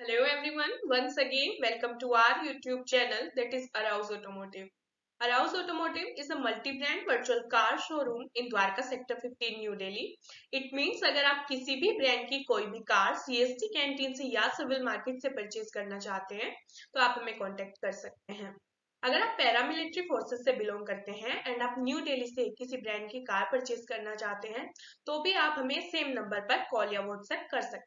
Hello everyone, once again welcome to our YouTube channel that is Arouse Automotive. Arouse Automotive is a multi-brand virtual car showroom in Dwarka Sector 15 New Delhi. It means अगर आप किसी भी brand की कोई भी car CST canteen से या civil market से परचेज करना चाहते हैं तो आप हमें कांटेक्ट कर सकते हैं। अगर आप पैरामिलिट्री फोर्सेस से बिलोंग करते हैं एंड आप न्यू दिल्ली से किसी ब्रांड की कार परचेज करना चाहते हैं तो भी आप हमें सेम नंबर पर कॉल या व्हाट्सएप कर सकते हैं।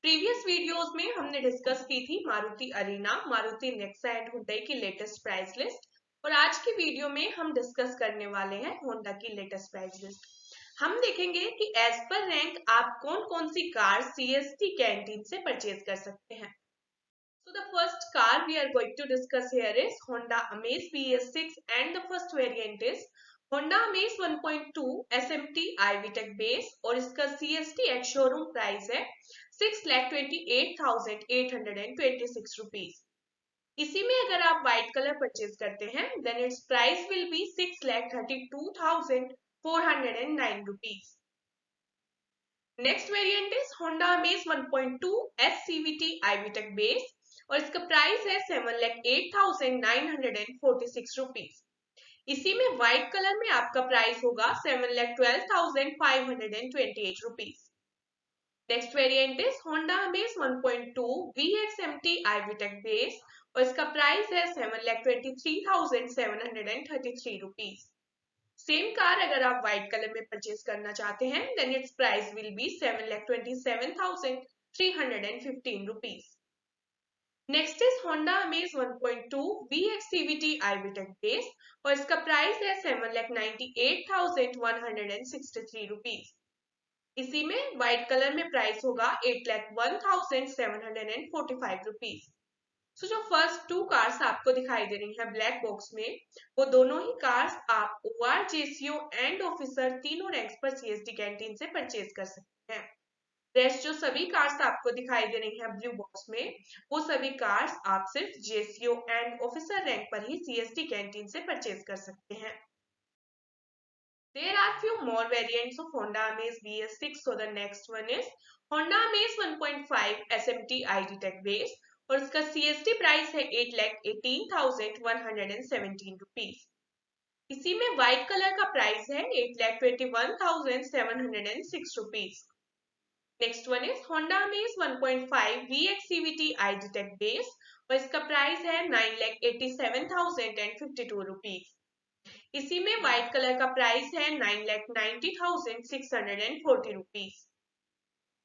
प्रीवियस वीडियोस में हमने डिस्कस की थी Maruti Arena, Maruti Nexa and Hyundai की लेटेस्ट प्राइस लिस्ट और आज की वीडियो में हम डिस्कस करने वाले हैं होंडा की लेटेस्ट प्राइस लिस्ट। हम देखेंगे कि एज पर रैंक आप कौन कौन सी कार CST कैंटीन से परचेज कर सकते हैं। So the first car we are going to discuss here is Honda Amaze BS6 and the first variant is Honda Amaze 1.2 SMT iVTEC base और इसका CST eight showroom price है 6,28,826 rupees. इसी में अगर आप व्हाइट कलर परचेज करते हैं then it's price will be 6,32,409 rupees. Next variant is Honda Amaze 1.2 SCVT iVTEC base और इसका प्राइस है 7,08,946 रुपीज। इसी में व्हाइट कलर में आपका प्राइस होगा 7,12,528 rupees. Next variant is Honda Amaze 1.2 VXMT iVTEC base और इसका प्राइस है 7,23,733 रुपीज। सेम कार अगर आप व्हाइट कलर में परचेज करना चाहते हैं then it's price will be 7,27,315 rupees. Next is Honda Amaze 1.2 VXCVT iVTEC base और इसका प्राइस है 7,98,163 रुपीज। इसी में व्हाइट कलर में प्राइस होगा 8,01,745 रुपीज। सो जो फर्स्ट टू कार्स आपको दिखाई दे रही हैं ब्लैक बॉक्स में वो दोनों ही कार्स आप OR JCO एंड ऑफिसर तीनों रैंक्स पर CST कैंटीन से परचेज कर सकते हैं। रेस्ट जो सभी कार्स आपको दिखाई दे रही हैं ब्लू बॉक्स में वो सभी कार्स आप सिर्फ JCO एंड ऑफिसर रैंक पर ही CST कैंटीन से परचेज कर सकते हैं। There are few more variants of Honda Amaze BS6. So the next one is Honda Amaze 1.5 SMT iDTEC base और इसका CST प्राइस है 8,18,117 रुपीज। इसी में व्हाइट कलर का प्राइस है 8,21,706 rupees. Next one is Honda Amaze 1.5 VXCVT iDTEC base और इसका price है 9,87,052 रुपीज। इसी में व्हाइट कलर का प्राइस है 9,90,640 rupees.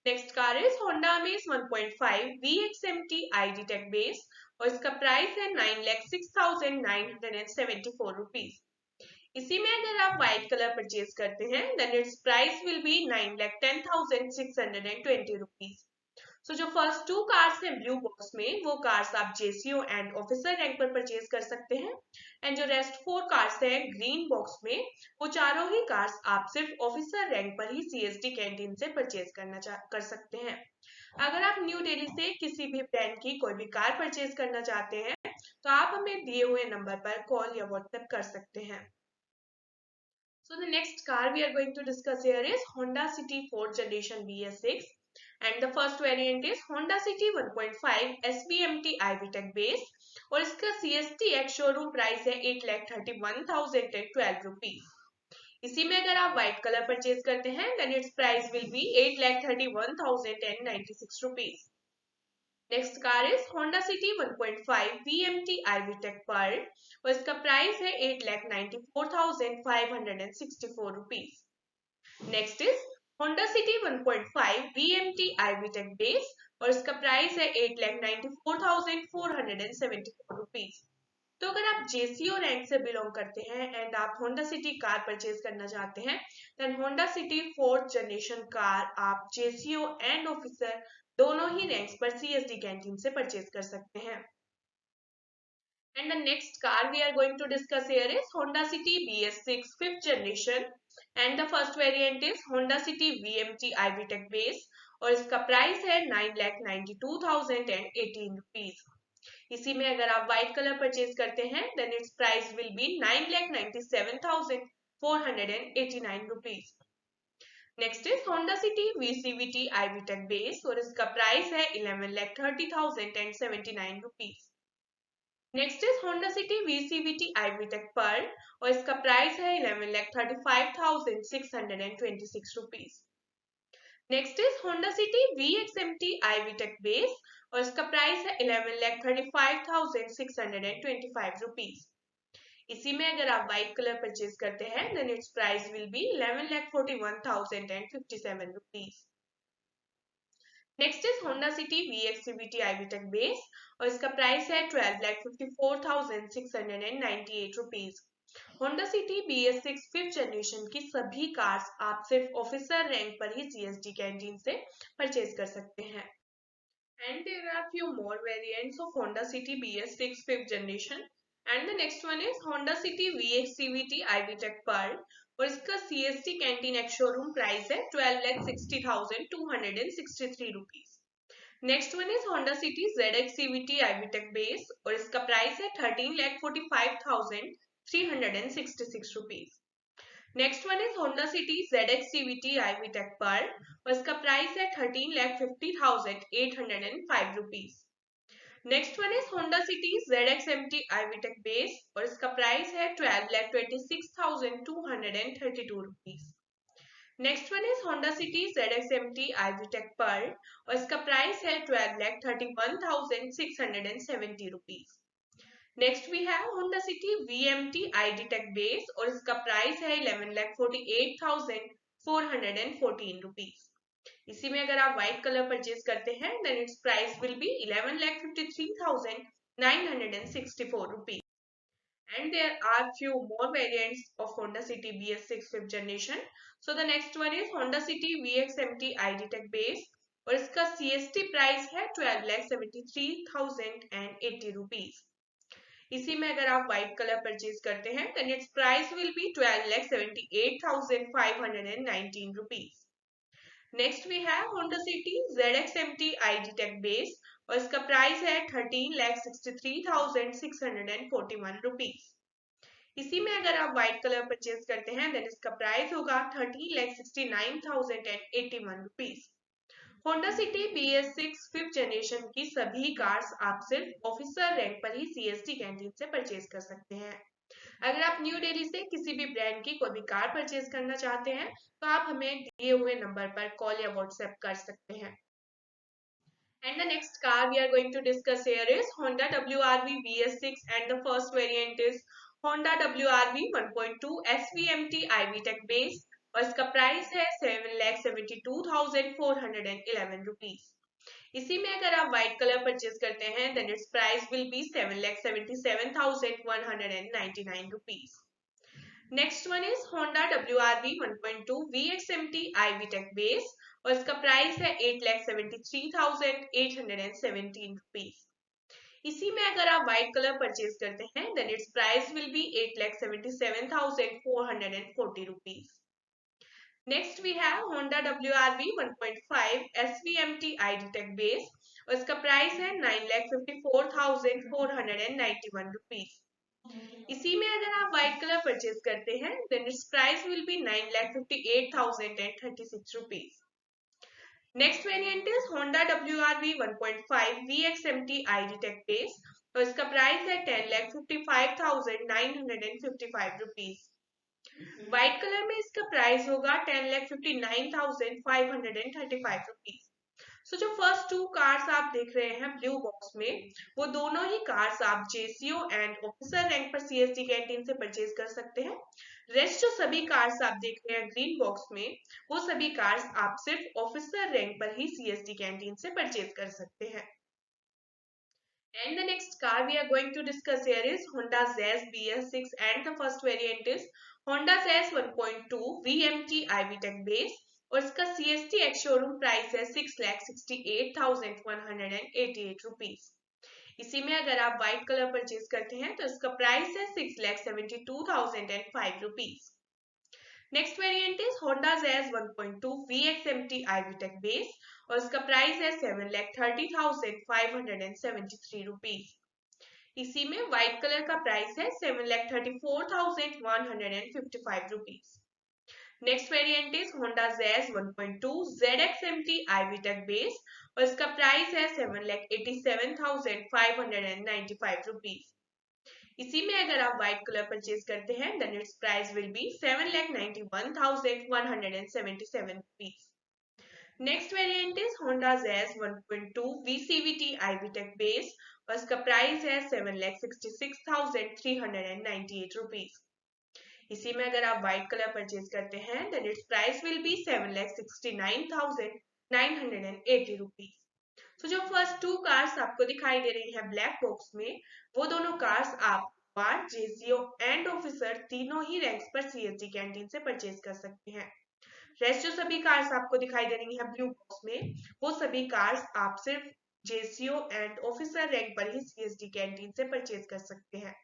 Next car is Honda Amaze 1.5 VXMT iDTEC base और इसका प्राइस है 9,06,974 रुपीज। इसी में अगर आप व्हाइट कलर परचेज करते हैं then it's price will be 9,10,620 rupees. So जो फर्स्ट टू कार्स हैं ब्लू बॉक्स में वो कार्स आप JCO एंड ऑफिसर रैंक पर परचेज कर सकते हैं एंड जो रेस्ट फोर कार्स हैं ग्रीन बॉक्स में वो चारों ही कार्स आप सिर्फ ऑफिसर रैंक पर ही CST कैंटीन से परचेज कर सकते हैं। अगर आप न्यू दिल्ली से किसी भी ब्रांड की कोई भी कार परचेज करना चाहते हैं तो आप हमें दिए हुए नंबर पर कॉल या व्हाट्सएप कर सकते हैं। So the next car we are going to discuss here is Honda City 4th generation BS6 and the first variant is Honda City 1.5 SBMT iVTEC base और इसका CST एक्स शोरूम प्राइस है 8,31,012 rupees. इसी में अगर आप white colour purchase करते हैं then it's price will be 8,31,096 rupees. Next car is Honda City 1.5 VMT iVTEC Pearl और इसका प्राइस है 8,94,564 rupees. Next is Honda City 1.5 VMT iVTEC base और इसका प्राइस है 8,94,474 रुपीज। तो अगर आप JCO रैंक से बिलोंग करते हैं एंड आप Honda City कार परचेज करना चाहते हैं then Honda City 4th generation car आप JCO एंड ऑफिसर दोनों ही रैंक्स पर CST कैंटीन से परचेज कर सकते हैं। And the next car we are going to discuss here is Honda City BS6 5th generation and the first variant is Honda City VMT iVTEC base और इसका price है 9,92,018 rupees. इसी में अगर आप व्हाइट कलर परचेज करते हैं then it's price will be 9,97,489 rupees. Next is Honda City VCVT IVTEC base और इसका प्राइस है 11,30,079 rupees. Next is Honda City VCVT IVTEC pearl और इसका प्राइस है 11,35,626 rupees. Next is Honda City VXMT IVTEC base और इसका price है 11,35,625 rupees. इसी में अगर आप व्हाइट कलर परचेज करते हैं then it's price will be 11,41,057 rupees. Next is Honda City VXCVT IVTEC base और इसका प्राइस है 12,54,698 rupees. Honda city BS6 5th generation की सभी कार्स आप सिर्फ ऑफिसर रैंक पर ही CSD कैंटीन से परचेज कर सकते हैं। And there are few more variants of Honda City BS6 5th generation. And the next one is Honda City VXCVT IVTEC Pearl और इसका CST canteen ex showroom price है 12,60,263 rupees. Next one is Honda city ZX CVT IVTEC base और इसका price है 13,45,366 rupees. Next one is Honda city ZX CVT IVTEC Pearl और इसका price है 13,50,805 rupees. Next one is Honda city ZX MT IVTEC base और इसका price है 12,26,232 rupees. Next one is Honda city ZX MT IVTEC Pearl और इसका price है 12,31,670 rupees. Next we have Honda City VMT IDTEC base और इसका price है 11,48,414 rupees. इसी में अगर आप व्हाइट कलर परचेज करते हैं then it's price will be 11,53,964 rupees. And there are few more variants of Honda City BS6 5th generation. So the next one is Honda City VXMT IDTEC base और इसका CST price है 12,73,080 rupees. इसी में अगर आप white colour purchase करते हैं then its price will be 12,78,519 rupees. Next we have Honda City ZX MT IDTEC base और इसका प्राइस है 13,63,641 रुपीज। इसी में अगर आप व्हाइट कलर परचेज करते हैं देन इसका प्राइस होगा 13,69,081 rupees. Honda city BS6 5th generation की सभी कार्स आप सिर्फ ऑफिसर रैंक पर ही CSD कैंटीन से परचेज कर सकते हैं। अगर आप न्यू दिल्ली से किसी भी ब्रांड की कोई भी कार परचेज करना चाहते हैं तो आप हमें दिए हुए नंबर पर कॉल या व्हाट्सएप कर सकते हैं। And the next car we are going to discuss here is Honda WRV BS6 and the first variant is Honda WRV 1.2 SVMT IVTEC base और इसका प्राइस है 7,72,411 रुपीज। इसी में अगर आप व्हाइट कलर परचेज करते हैं then it's price will be 7,77,199 rupees. Next one is Honda WRV 1.2 VXMT IVTEC base और इसका प्राइस है 8,73,817 रुपीज। इसी में अगर आप व्हाइट कलर परचेज करते हैं then it's price will be 8,77,440 rupees. Next we have Honda WRV 1.5 SVMT IDTEC base और इसका प्राइस है 9,54,491 रुपीज। इसी में अगर आप व्हाइट कलर परचेज करते हैं then it's price will be 9,58,036 rupees. Next variant is Honda WRV 1.5 VXMT IDTEC base और इसका प्राइस है 10,55,955 रुपीज। व्हाइट कलर में इसका प्राइस होगा 10,59,535 रुपीज। सो जो फर्स्ट टू कार्स आप देख रहे हैं ब्लू बॉक्स में वो दोनों ही कार्स आप JCO एंड ऑफिसर रैंक पर CSD कैंटीन से परचेज कर सकते हैं। रेस्ट जो सभी कार्स आप देख रहे हैं ग्रीन बॉक्स में वो सभी कार्स आप सिर्फ ऑफिसर रैंक पर ही CSD कैंटीन से परचेज कर सकते हैं। And the next car we are going to discuss here is Honda Jazz BS6 and the first variant is Honda Jazz 1.2 VMT IVTEC base और इसका CST एक्स शोरूम प्राइस है 6,68,188 rupees. इसी में अगर आप व्हाइट कलर परचेज करते हैं तो इसका प्राइस है 6,72,005 rupees. Next variant is Honda Jazz 1.2 VXMT IVTEC base और इसका प्राइस है 7,30,573 रुपीज। इसी में व्हाइट कलर का प्राइस है 7,34,155 rupees. Next variant is Honda Jazz 1.2 ZX-MT iVTEC base और इसका प्राइस है 7,87,595 रुपीज। इसी में अगर आप व्हाइट कलर परचेज करते हैं then it's price will be 7,91,177 rupees. Next variant is Honda Jazz 1.2 VCVT iVTEC base और इसका प्राइस है 7,66,398 रुपीज। इसी में अगर आप व्हाइट कलर परचेज करते हैं then it's price will be 7,69,980 rupees. तो जो फर्स्ट टू कार्स आपको दिखाई दे रही है ब्लैक बॉक्स में, वो दोनों कार्स आप वार्ड, जेसीओ एंड ऑफिसर तीनों ही रैंक्स पर सीएसडी कैंटीन से परचेज कर सकते हैं। रेस्ट जो सभी कार्स आपको दिखाई दे रही है ब्लू बॉक्स में, वो सभी कार्स आप सिर्फ जेसीओ एंड ऑफिसर रैंक पर ही सीएसडी कैंटीन से परचेज कर सकते हैं।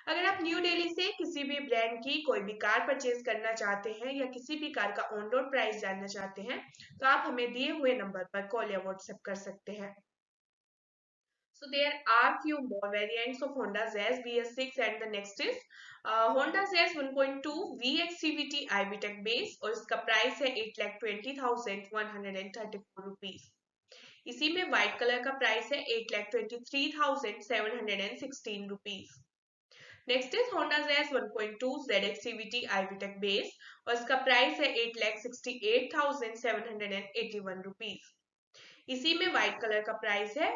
अगर आप न्यू दिल्ली से किसी भी ब्रांड की कोई भी कार परचेज करना चाहते हैं या किसी भी कार का ऑन रोड प्राइस जानना चाहते हैं तो आप हमें दिए हुए नंबर पर कॉल या व्हाट्सएप कर सकते हैं। So there are few more variants of Honda Jazz VS6 and the next is Honda Jazz 1.2 VXCVT iVTEC base और इसका प्राइस है 8,20,134 रुपीज। इसी में व्हाइट कलर का प्राइस है 8,23,716 rupees. Next is Honda Jazz 1.2 ZX-CVT iVTEC base और इसका price है 8,68,781 रुपीज। इसी में व्हाइट कलर का प्राइस है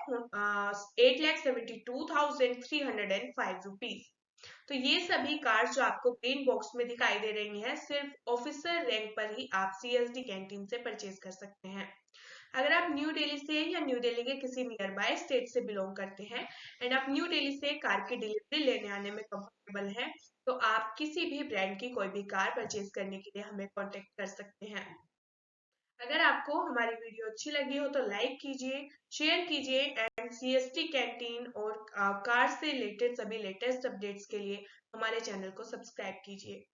8,72,305 रुपीज। तो ये सभी कार्स जो आपको ग्रीन बॉक्स में दिखाई दे रही हैं सिर्फ ऑफिसर रैंक पर ही आप सीएसडी कैंटीन से परचेज कर सकते हैं। अगर आप न्यू दिल्ली से या न्यू दिल्ली के किसी नियर बाय स्टेट से बिलोंग करते हैं एंड आप न्यू दिल्ली से कार की डिलीवरी लेने आने में कंफर्टेबल हैं तो आप किसी भी ब्रांड की कोई भी कार परचेज करने के लिए हमें कांटेक्ट कर सकते हैं। अगर आपको हमारी वीडियो अच्छी लगी हो तो लाइक कीजिए, शेयर कीजिए एंड सीएसटी कैंटीन और कार से रिलेटेड सभी लेटेस्ट अपडेट्स के लिए हमारे चैनल को सब्सक्राइब कीजिए।